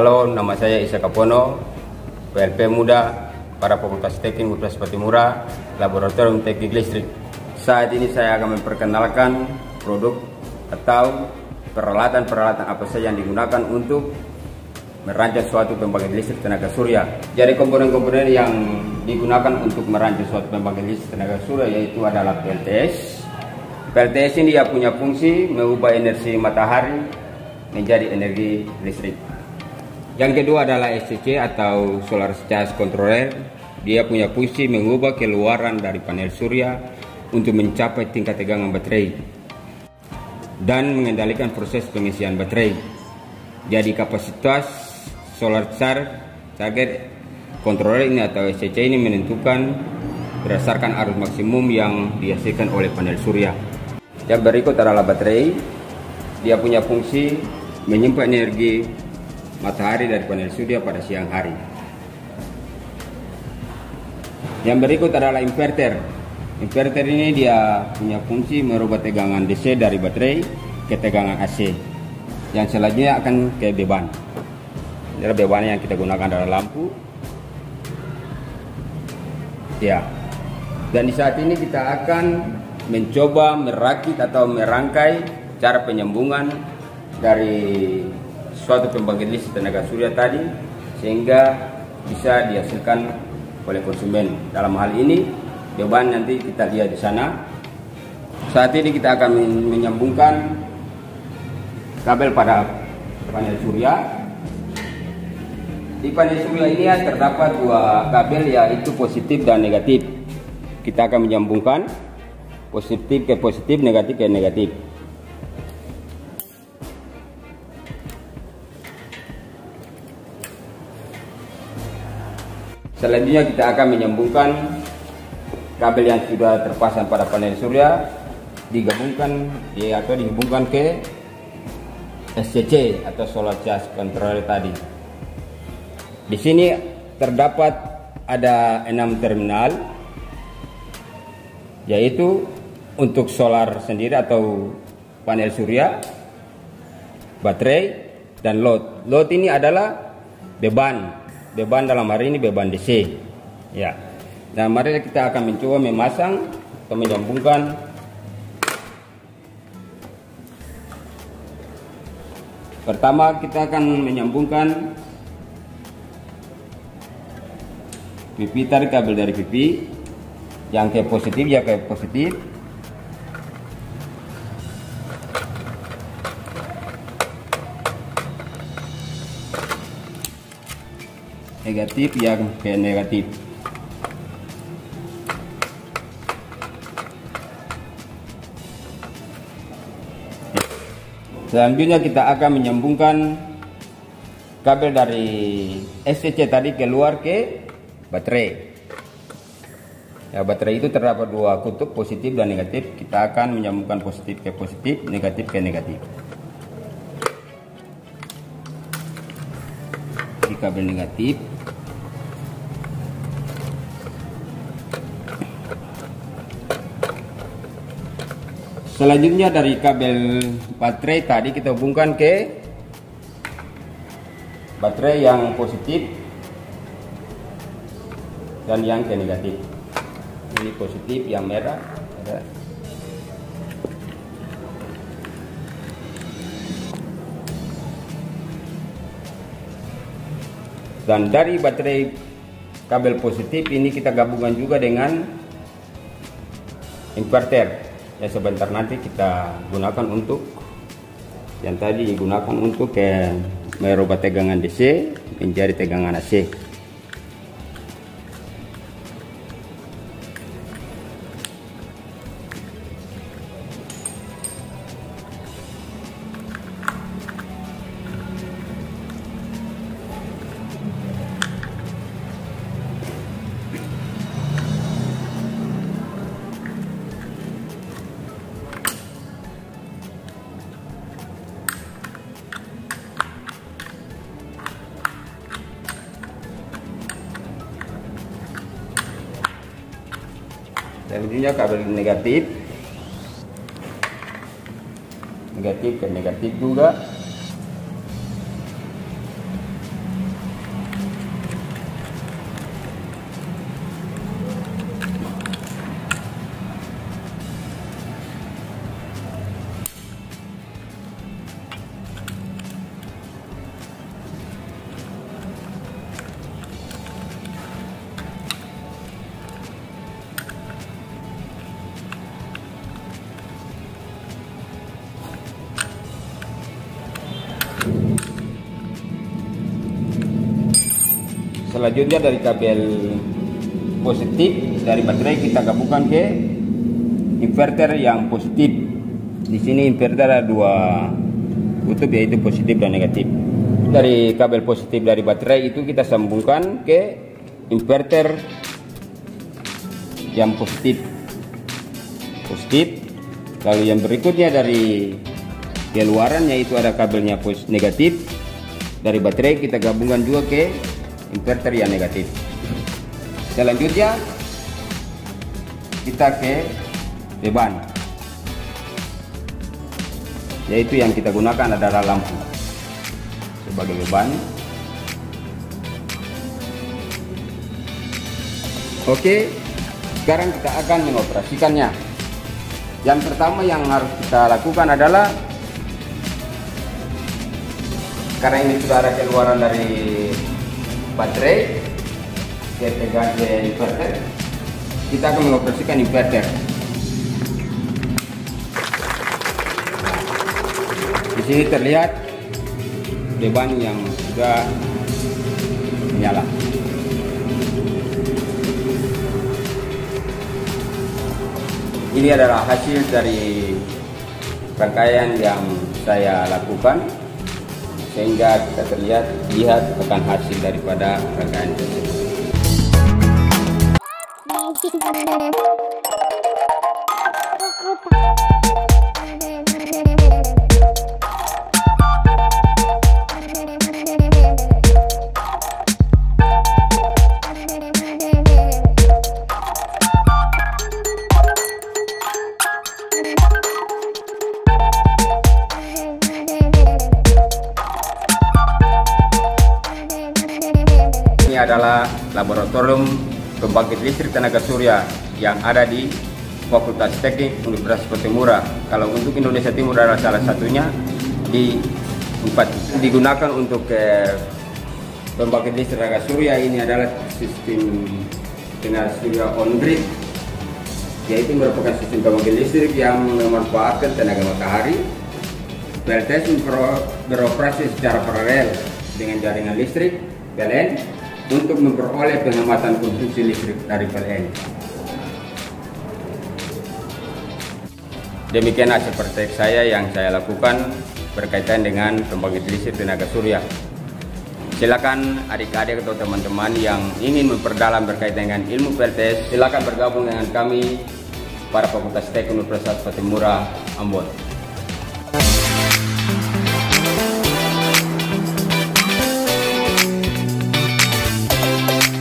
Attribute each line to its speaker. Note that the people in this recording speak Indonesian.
Speaker 1: Halo, nama saya Isa Kapono, PLP Muda, para Fakultas Teknik Universitas Patimura, Laboratorium Teknik Listrik. Saat ini saya akan memperkenalkan produk atau peralatan-peralatan apa saja yang digunakan untuk merancang suatu pembangkit listrik tenaga surya. Jadi komponen-komponen yang digunakan untuk merancang suatu pembangkit listrik tenaga surya yaitu adalah PLTS. PLTS ini dia punya fungsi mengubah energi matahari menjadi energi listrik. Yang kedua adalah SCC atau Solar Charge Controller. Dia punya fungsi mengubah keluaran dari panel surya untuk mencapai tingkat tegangan baterai dan mengendalikan proses pengisian baterai. Jadi kapasitas Solar Charge Controller ini atau SCC ini menentukan berdasarkan arus maksimum yang dihasilkan oleh panel surya. Yang berikut adalah baterai. Dia punya fungsi menyimpan energi matahari dari panel surya pada siang hari. Yang berikut adalah inverter. Inverter ini dia punya fungsi merubah tegangan DC dari baterai ke tegangan AC. Yang selanjutnya akan ke beban. Ini beban yang kita gunakan adalah lampu. Ya. Dan di saat ini kita akan mencoba merakit atau merangkai cara penyambungan dari suatu pembangkit listrik tenaga surya tadi sehingga bisa dihasilkan oleh konsumen. Dalam hal ini beban nanti kita lihat di sana. Saat ini kita akan menyambungkan kabel pada panel surya. Di panel surya ini terdapat dua kabel yaitu positif dan negatif. Kita akan menyambungkan positif ke positif, negatif ke negatif. Selanjutnya kita akan menyambungkan kabel yang sudah terpasang pada panel surya digabungkan atau dihubungkan ke SCC atau Solar Charge Controller tadi. Di sini terdapat ada 6 terminal, yaitu untuk solar sendiri atau panel surya, baterai, dan load. Load ini adalah beban dalam hari ini beban DC. Ya. Nah, mari kita akan mencoba memasang atau menyambungkan pertama kita akan menyambungkan pipi, tarik kabel dari pipi yang ke positif ya ke positif. Negatif yang ke negatif. Selanjutnya kita akan menyambungkan kabel dari SCC tadi keluar ke baterai. Ya, baterai itu terdapat dua kutub positif dan negatif. Kita akan menyambungkan positif ke positif, negatif ke negatif. Di kabel negatif. Selanjutnya dari kabel baterai tadi kita hubungkan ke baterai yang positif dan yang ke negatif. Ini positif yang merah. Dan dari baterai kabel positif ini kita gabungkan juga dengan inverter. Ya, sebentar nanti kita gunakan untuk yang tadi digunakan untuk merubah tegangan DC menjadi tegangan AC. Selanjutnya kabel negatif ke negatif juga. Selanjutnya dari kabel positif dari baterai kita gabungkan ke inverter yang positif. Di sini inverter ada dua kutub, yaitu positif dan negatif. Dari kabel positif dari baterai itu kita sambungkan ke inverter yang positif. Lalu yang berikutnya dari keluaran, yaitu ada kabelnya negatif dari baterai, kita gabungkan juga ke inverter yang negatif. Selanjutnya kita ke beban, yaitu yang kita gunakan adalah lampu sebagai beban. Oke, sekarang kita akan mengoperasikannya. Yang pertama yang harus kita lakukan adalah, karena ini sudah ada keluaran dari baterai ke inverter, kita akan mengoperasikan inverter. Di sini terlihat beban yang sudah menyala. Ini adalah hasil dari rangkaian yang saya lakukan, sehingga kita lihat akan hasil daripada rangkaian tersebut. Ini adalah laboratorium pembangkit listrik tenaga surya yang ada di Fakultas Teknik Universitas Petimura. Kalau untuk Indonesia Timur adalah salah satunya. Digunakan untuk pembangkit listrik tenaga surya. Ini adalah sistem tenaga surya on grid, yaitu merupakan sistem pembangkit listrik yang memanfaatkan tenaga matahari. PLTS beroperasi secara paralel dengan jaringan listrik PLN untuk memperoleh penghematan konsumsi listrik dari PLN. Demikian hasil praktek saya yang saya lakukan berkaitan dengan pembangkit listrik tenaga surya. Silakan adik-adik atau teman-teman yang ingin memperdalam berkaitan dengan ilmu PLTS, silakan bergabung dengan kami para Fakultas Teknik Universitas Petimura, Ambon.